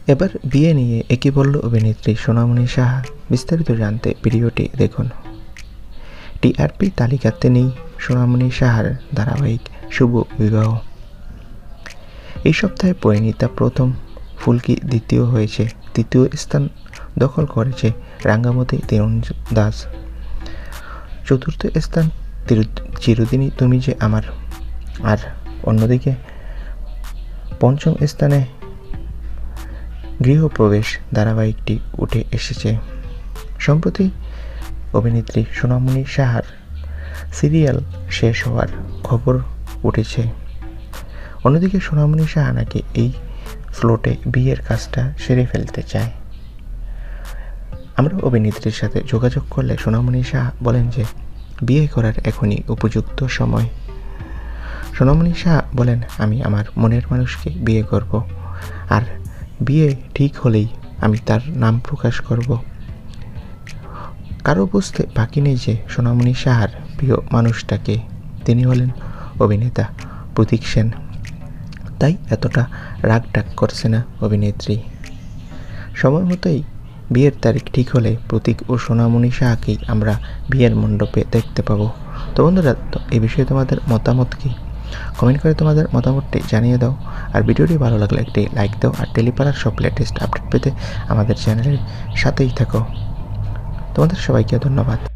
এবার বিয়ে নিয়ে একই বলল অভিনেত্রী সোনামণি সাহা। বিস্তারিত জানতে ভিডিওটি দেখুন। টিআরপি তালিকাতে নেই সোনামণি সাহার ধারাবাহিক শুভ বিবাহ। এই সপ্তাহে পরিণীতা প্রথম, ফুলকি দ্বিতীয় হয়েছে। তৃতীয় স্থান দখল করেছে রাঙ্গামতি তীরন্দাজ। চতুর্থ স্থান চিরদিনই তুমি যে আমার। আর অন্যদিকে পঞ্চম স্থানে গৃহপ্রবেশ ধারাবাহিকটি উঠে এসেছে। সম্প্রতি অভিনেত্রী সোনামণি সাহার সিরিয়াল শেষ হওয়ার খবর উঠেছে। অন্যদিকে সোনামণি সাহা নাকি এই স্লটে বিয়ের কাজটা সেরে ফেলতে চায়। আমরা অভিনেত্রীর সাথে যোগাযোগ করলে সোনামণি সাহা বলেন যে বিয়ে করার এখনই উপযুক্ত সময়। সোনামণি সাহা বলেন, আমি আমার মনের মানুষকে বিয়ে করব, আর বিয়ে ঠিক হলেই আমি তার নাম প্রকাশ করব। কারো বুঝতে বাকি নেই যে সোনামণি সাহার প্রিয় মানুষটাকে। তিনি হলেন অভিনেতা প্রতীক সেন। তাই এতটা রাগঢাক করছে না অভিনেত্রী। সময় মতোই বিয়ের তারিখ ঠিক হলে প্রতীক ও সোনামণি সাহাকেই আমরা বিয়ের মণ্ডপে দেখতে পাবো। তো বন্ধুরা, এই বিষয়ে তোমাদের মতামত কি? কমেন্ট করে তোমাদের মতামতটি জানিয়ে দাও। আর ভিডিওটি ভালো লাগলে একটি লাইক দাও। আর টেলিপাড়ার সব লেটেস্ট আপডেট পেতে আমাদের চ্যানেলের সাথেই থাকো। তোমাদের সবাইকে ধন্যবাদ।